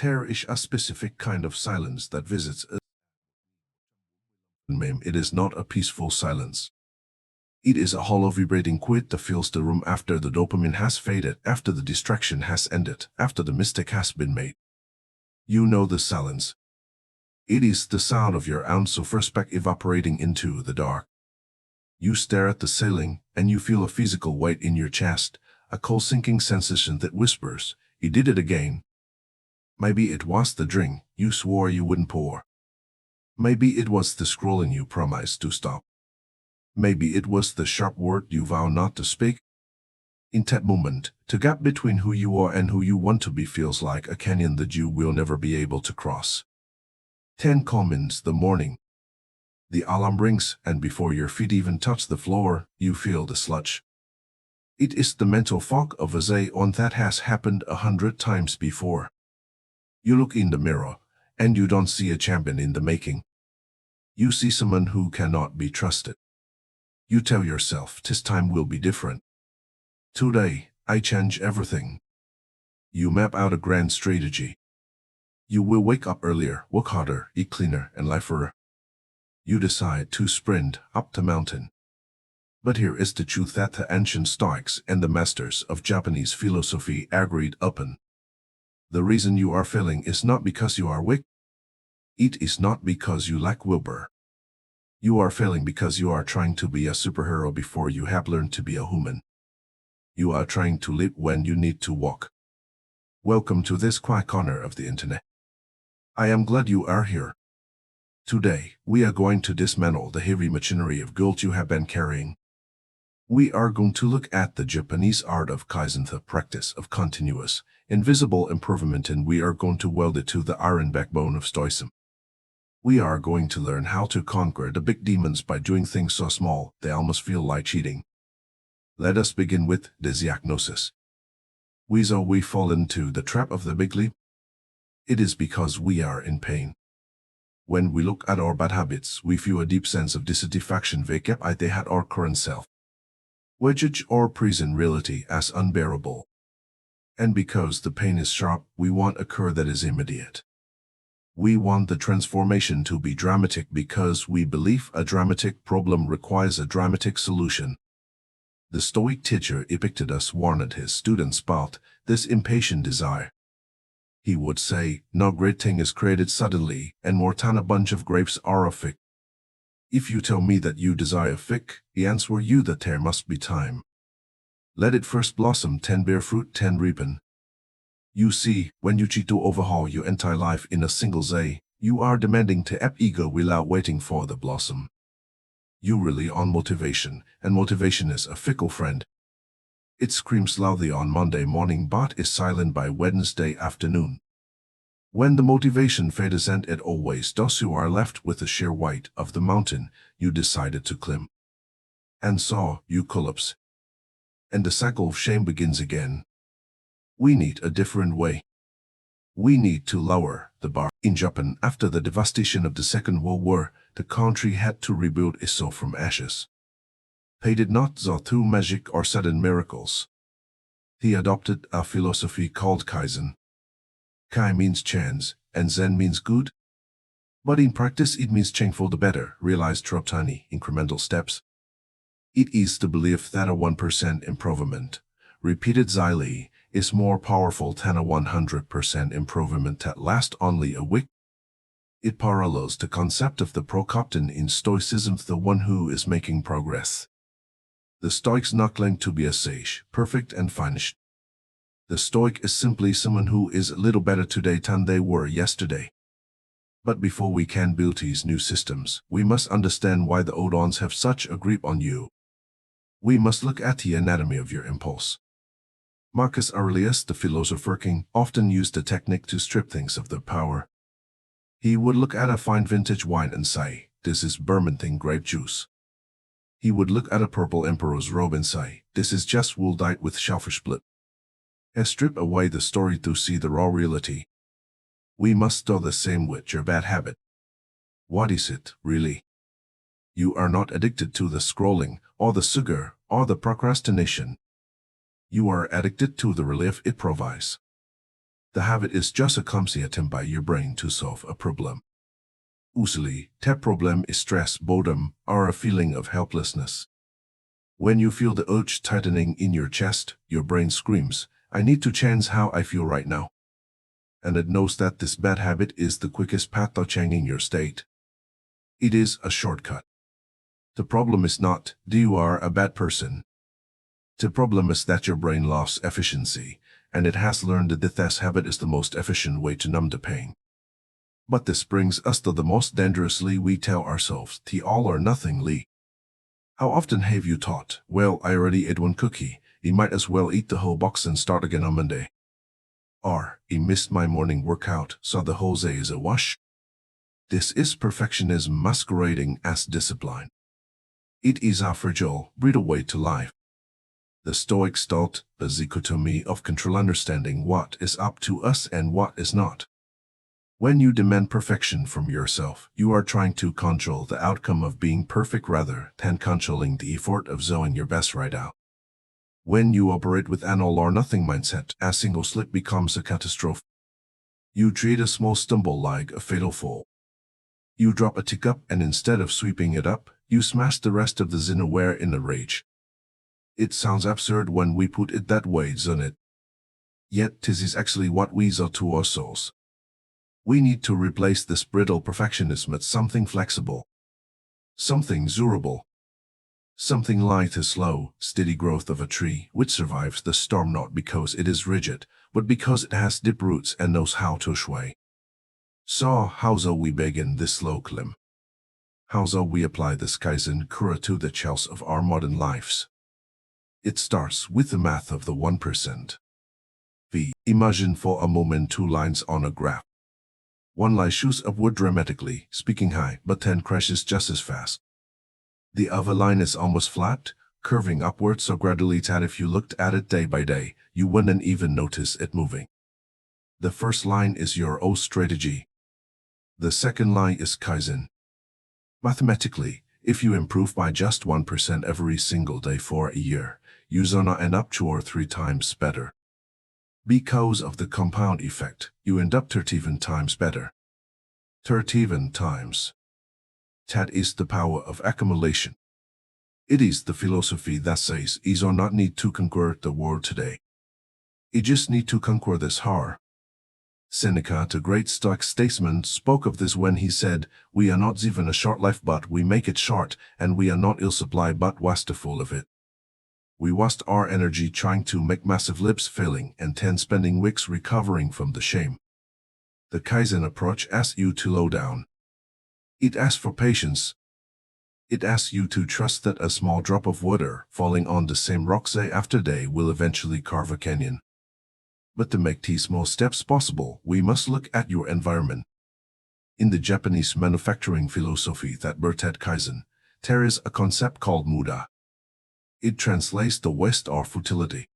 There is a specific kind of silence that visits us. It is not a peaceful silence. It is a hollow vibrating quiet that fills the room after the dopamine has faded, after the distraction has ended, after the mistake has been made. You know the silence. It is the sound of your own self-respect evaporating into the dark. You stare at the ceiling, and you feel a physical weight in your chest, a cold sinking sensation that whispers, "You did it again." Maybe it was the drink you swore you wouldn't pour. Maybe it was the scrolling you promised to stop. Maybe it was the sharp word you vow not to speak. In that moment, the gap between who you are and who you want to be feels like a canyon that you will never be able to cross. 10 culmines the morning. The alarm rings, and before your feet even touch the floor, you feel the sludge. It is the mental fog of a day on that has happened 100 times before. You look in the mirror, and you don't see a champion in the making. You see someone who cannot be trusted. You tell yourself, this time will be different. Today, I change everything. You map out a grand strategy. You will wake up earlier, work harder, eat cleaner, and live further. You decide to sprint up the mountain. But here is the truth that the ancient Stoics and the masters of Japanese philosophy agreed upon. The reason you are failing is not because you are weak. It is not because you lack willpower. You are failing because you are trying to be a superhero before you have learned to be a human. You are trying to live when you need to walk. Welcome to this quiet corner of the internet. I am glad you are here. Today, we are going to dismantle the heavy machinery of guilt you have been carrying. We are going to look at the Japanese art of Kaizen, the practice of continuous, invisible improvement, and we are going to weld it to the iron backbone of Stoicism. We are going to learn how to conquer the big demons by doing things so small they almost feel like cheating. Let us begin with the diagnosis. We fall into the trap of the big leap. It is because we are in pain. When we look at our bad habits, we feel a deep sense of dissatisfaction with they had our current self. We judge our present reality as unbearable. And because the pain is sharp, we want a cure that is immediate. We want the transformation to be dramatic because we believe a dramatic problem requires a dramatic solution. The Stoic teacher Epictetus warned his students about this impatient desire. He would say, "No great thing is created suddenly, and more than a bunch of grapes are a fig. If you tell me that you desire a fig, I answer you that there must be time. Let it first blossom, then bear fruit, then ripen." You see, when you try to overhaul your entire life in a single day, you are demanding the app ego without waiting for the blossom. You rely on motivation, and motivation is a fickle friend. It screams loudly on Monday morning but is silent by Wednesday afternoon. When the motivation fades and it always does, you are left with the sheer weight of the mountain you decided to climb. And so, you collapse. And the cycle of shame begins again. We need a different way. We need to lower the bar. In Japan, after the devastation of the Second World War, the country had to rebuild itself from ashes. They did not go through magic or sudden miracles. He adopted a philosophy called Kaizen. Kai means chance, and Zen means good. But in practice it means change for the better, realized through tiny, incremental steps. It is the belief that a 1% improvement, repeated daily, is more powerful than a 100% improvement that lasts only a week. It parallels the concept of the pro-captain in Stoicism, the one who is making progress. The Stoics not claim to be a sage, perfect and finished. The Stoic is simply someone who is a little better today than they were yesterday. But before we can build these new systems, we must understand why the old ones have such a grip on you. We must look at the anatomy of your impulse. Marcus Aurelius, the philosopher king, often used the technique to strip things of their power. He would look at a fine vintage wine and say, "This is fermenting grape juice." He would look at a purple emperor's robe and say, "This is just wool dyed with shellfish blood." And strip away the story to see the raw reality. We must do the same with your bad habit. What is it, really? You are not addicted to the scrolling, or the sugar, or the procrastination. You are addicted to the relief it provides. The habit is just a clumsy attempt by your brain to solve a problem. Usually, that problem is stress, boredom, or a feeling of helplessness. When you feel the urge tightening in your chest, your brain screams, "I need to change how I feel right now." And it knows that this bad habit is the quickest path to changing your state. It is a shortcut. The problem is not that you are a bad person. The problem is that your brain lost efficiency, and it has learned that this habit is the most efficient way to numb the pain. But this brings us to the most dangerous lie we tell ourselves, the all or nothing lie. How often have you thought, well, I already ate one cookie, I might as well eat the whole box and start again on Monday? Or, I missed my morning workout, so the whole day is a wash? This is perfectionism masquerading as discipline. It is a fragile, brittle way to life. The Stoics taught the dichotomy of control, understanding what is up to us and what is not. When you demand perfection from yourself, you are trying to control the outcome of being perfect rather than controlling the effort of showing your best right out. When you operate with an all or nothing mindset, a single slip becomes a catastrophe. You treat a small stumble like a fatal fall. You drop a teacup and instead of sweeping it up, you smash the rest of the zinaware in a rage. It sounds absurd when we put it that way, doesn't it? Yet this is actually what we do to our souls. We need to replace this brittle perfectionism with something flexible, something durable, something like the slow, steady growth of a tree which survives the storm not because it is rigid, but because it has deep roots and knows how to sway. So how do we begin this slow climb? How do we apply this Kaizen cure to the chills of our modern lives? It starts with the math of the 1%. Imagine for a moment 2 lines on a graph. One line shoots upward dramatically, speaking high, but then crashes just as fast. The other line is almost flat, curving upward so gradually that if you looked at it day by day, you wouldn't even notice it moving. The first line is your own strategy. The second line is Kaizen. Mathematically, if you improve by just 1% every single day for a year, you're gonna end up 2 or 3 times better. Because of the compound effect, you end up 31 times better. 31 times. That is the power of accumulation. It is the philosophy that says you do not need to conquer the world today. You just need to conquer this heart. Seneca, the great Stoic statesman, spoke of this when he said, "We are not given a short life but we make it short, and we are not ill-supplied but wasteful of it." We waste our energy trying to make massive leaps, failing, and then spending weeks recovering from the shame. The Kaizen approach asks you to slow down. It asks for patience. It asks you to trust that a small drop of water falling on the same rock day after day will eventually carve a canyon. But to make these small steps possible, we must look at your environment. In the Japanese manufacturing philosophy that birthed Kaizen, there is a concept called muda. It translates the waste or futility.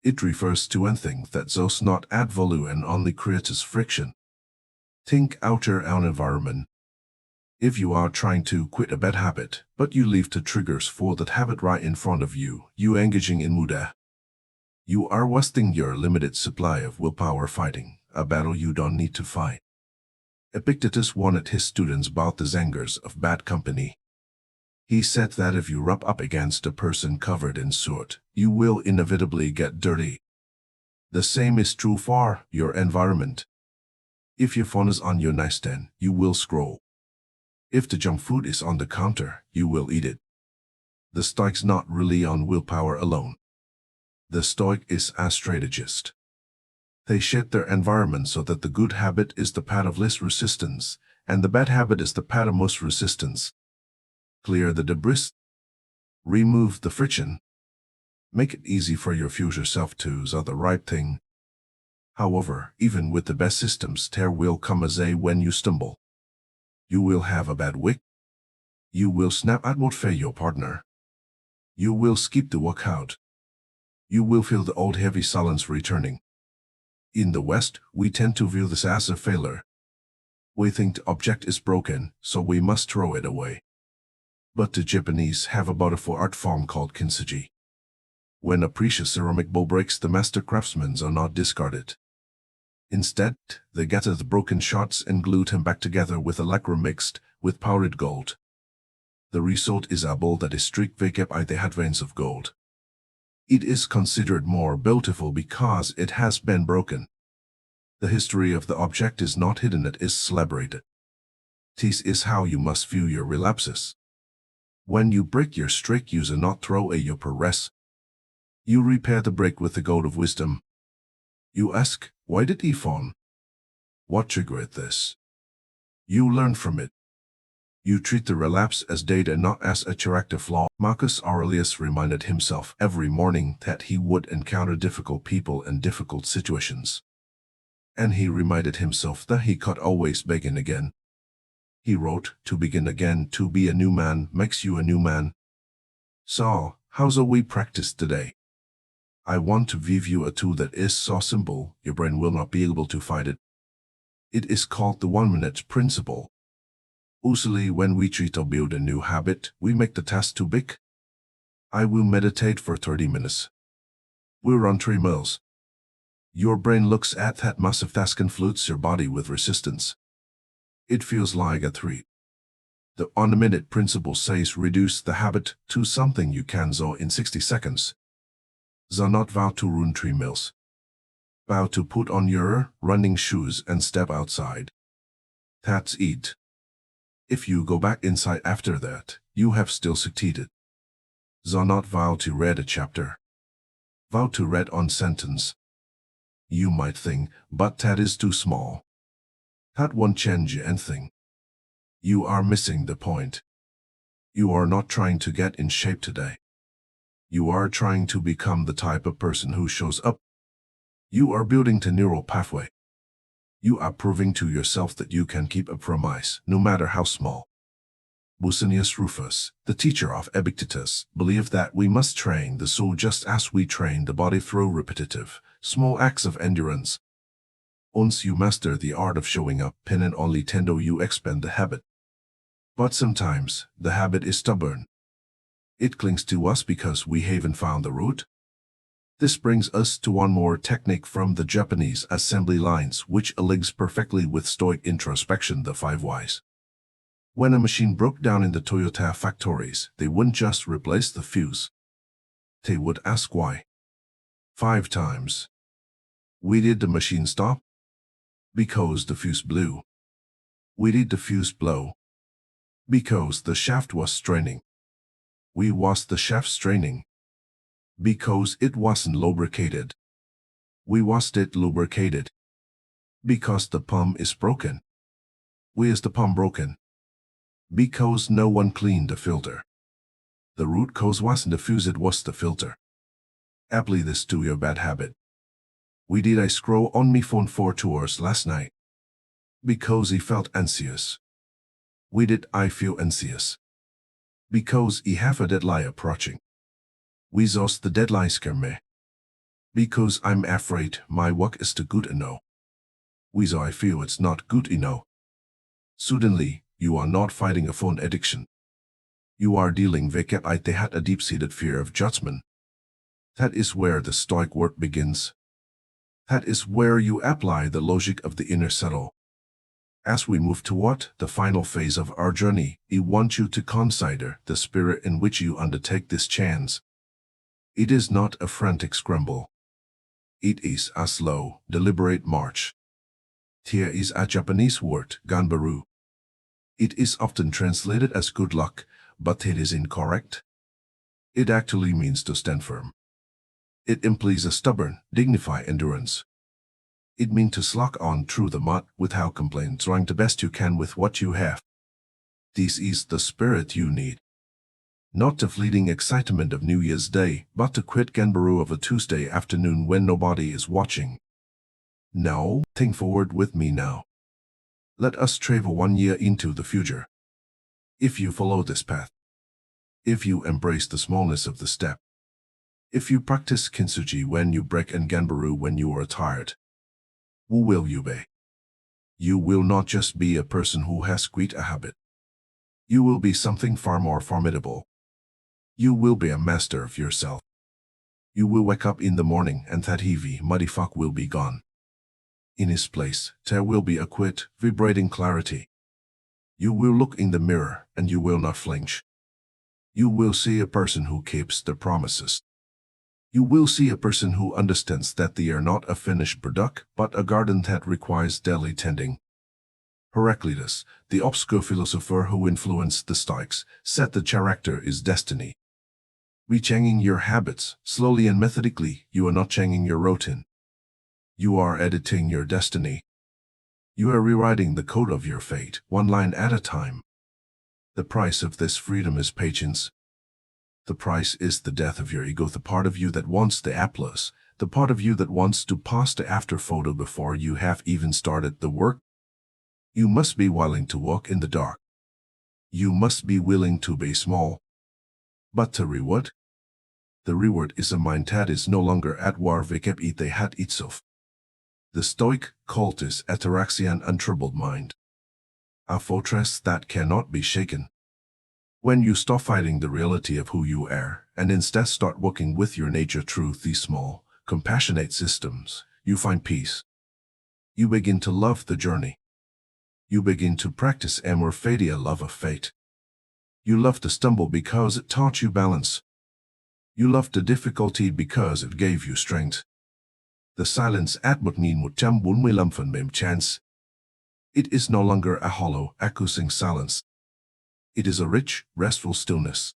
It refers to anything that does not add value and only creates friction. Think outer our environment. If you are trying to quit a bad habit, but you leave the triggers for that habit right in front of you, you engaging in muda. You are wasting your limited supply of willpower fighting a battle you don't need to fight. Epictetus warned his students about the dangers of bad company. He said that if you rub up against a person covered in soot, you will inevitably get dirty. The same is true for your environment. If your phone is on your nightstand, you will scroll. If the junk food is on the counter, you will eat it. The Stoic's not really on willpower alone. The Stoic is a strategist. They shape their environment so that the good habit is the path of least resistance, and the bad habit is the path of most resistance. Clear the debris. Remove the friction. Make it easy for your future self to do the right thing. However, even with the best systems, there will come a day when you stumble. You will have a bad week. You will snap at what fail your partner. You will skip the workout. You will feel the old heavy silence returning. In the West, we tend to view this as a failure. We think the object is broken, so we must throw it away. But the Japanese have a beautiful art form called kintsugi. When a precious ceramic bowl breaks, the master craftsmen are not discarded. Instead, they gathered the broken shards and glued him back together with a lacquer mixed with powdered gold. The result is a ball that is streaked by the had veins of gold. It is considered more beautiful because it has been broken. The history of the object is not hidden, it is celebrated. This is how you must view your relapses. When you break your streak, you do not throw away your progress. You repair the break with the gold of wisdom. You ask, why did he fall? What triggered this? You learn from it. You treat the relapse as data, not as a character flaw. Marcus Aurelius reminded himself every morning that he would encounter difficult people and difficult situations. And he reminded himself that he could always begin again. He wrote, to begin again, to be a new man, makes you a new man. So, how shall we practice today? I want to give you a tool that is so simple, your brain will not be able to fight it. It is called the 1-minute principle. Usually when we try to build a new habit, we make the task too big. I will meditate for 30 minutes. We'll run 3 miles. Your brain looks at that massive task and floods your body with resistance. It feels like a threat. The 1-minute principle says reduce the habit to something you can do in 60 seconds. So not vow to run 3 miles. Vow to put on your running shoes and step outside. That's it. If you go back inside after that, you have still succeeded. So not vow to read a chapter. Vow to read one sentence. You might think, but that is too small. That won't change anything. You are missing the point. You are not trying to get in shape today. You are trying to become the type of person who shows up. You are building the neural pathway. You are proving to yourself that you can keep a promise, no matter how small. Musonius Rufus, the teacher of Epictetus, believed that we must train the soul just as we train the body through repetitive, small acts of endurance. Once you master the art of showing up, pen and only tendo you expand the habit. But sometimes, the habit is stubborn. It clings to us because we haven't found the root. This brings us to one more technique from the Japanese assembly lines which aligns perfectly with Stoic introspection, the 5 whys. When a machine broke down in the Toyota factories, they wouldn't just replace the fuse. They would ask why. 5 times. Why did the machine stop? Because the fuse blew. Why did the fuse blow? Because the shaft was straining. Why was the shaft straining? Because it wasn't lubricated. Why was it lubricated? Because the pump is broken. Why is the pump broken? Because no one cleaned the filter. The root cause wasn't the fuse, it was the filter. Apply this to your bad habit. Why did I scroll on my phone for 2 hours last night? Because I felt anxious. Why did I feel anxious? Because I have a deadline approaching. Why does the deadline scare me? Because I'm afraid my work is too good enough. Why do I feel it's not good enough? Suddenly, you are not fighting a phone addiction. You are dealing with a deep-seated fear of judgment. That is where the Stoic work begins. That is where you apply the logic of the inner settle. As we move toward the final phase of our journey, I want you to consider the spirit in which you undertake this chance. It is not a frantic scramble. It is a slow, deliberate march. Here is a Japanese word, ganbaru. It is often translated as good luck, but it is incorrect. It actually means to stand firm. It implies a stubborn, dignified endurance. It means to slog on through the mud without complaint, trying the best you can with what you have. This is the spirit you need. Not the fleeting excitement of New Year's Day, but the quiet ganbaru of a Tuesday afternoon when nobody is watching. Now, think forward with me now. Let us travel 1 year into the future. If you follow this path, if you embrace the smallness of the step, if you practice kintsugi when you break and ganbaru when you are tired, who will you be? You will not just be a person who has quit a habit. You will be something far more formidable. You will be a master of yourself. You will wake up in the morning and that heavy, muddy fog will be gone. In his place, there will be a quiet, vibrating clarity. You will look in the mirror, and you will not flinch. You will see a person who keeps their promises. You will see a person who understands that they are not a finished product, but a garden that requires daily tending. Heraclitus, the obscure philosopher who influenced the Stoics, said the character is destiny. Rechanging your habits, slowly and methodically, you are not changing your routine. You are editing your destiny. You are rewriting the code of your fate, one line at a time. The price of this freedom is patience. The price is the death of your ego, the part of you that wants the applause, the part of you that wants to post the after photo before you have even started the work. You must be willing to walk in the dark. You must be willing to be small. But the reward? The reward is a mind that is no longer at war with the hat itself. The Stoic called this ataraxia, an untroubled mind. A fortress that cannot be shaken. When you stop fighting the reality of who you are, and instead start working with your nature through these small, compassionate systems, you find peace. You begin to love the journey. You begin to practice amor fati, a love of fate. You love the stumble because it taught you balance. You love the difficulty because it gave you strength. The silence at 1145 phần mềm chance. It is no longer a hollow, accusing silence. It is a rich, restful stillness.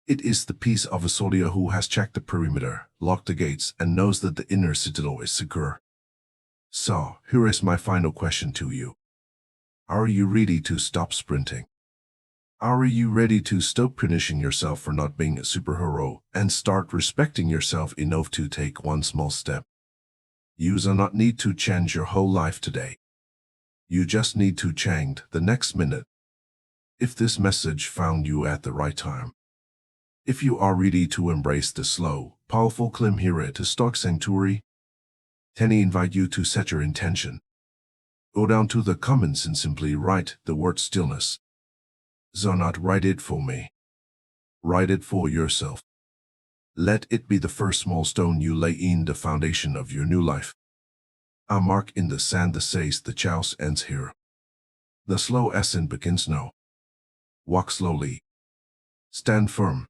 It is the peace of a soldier who has checked the perimeter, locked the gates, and knows that the inner citadel is secure. So, here is my final question to you. Are you ready to stop sprinting? Are you ready to stop punishing yourself for not being a superhero and start respecting yourself enough to take one small step? You do not need to change your whole life today. You just need to change the next minute. If this message found you at the right time, if you are ready to embrace the slow, powerful climb here at the Stoic Sanctuary, then I invite you to set your intention. Go down to the comments and simply write the word stillness. Do not write it for me. Write it for yourself. Let it be the first small stone you lay in the foundation of your new life. A mark in the sand that says the choice ends here. The slow ascent begins now. Walk slowly. Stand firm.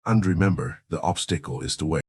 And remember, the obstacle is the way.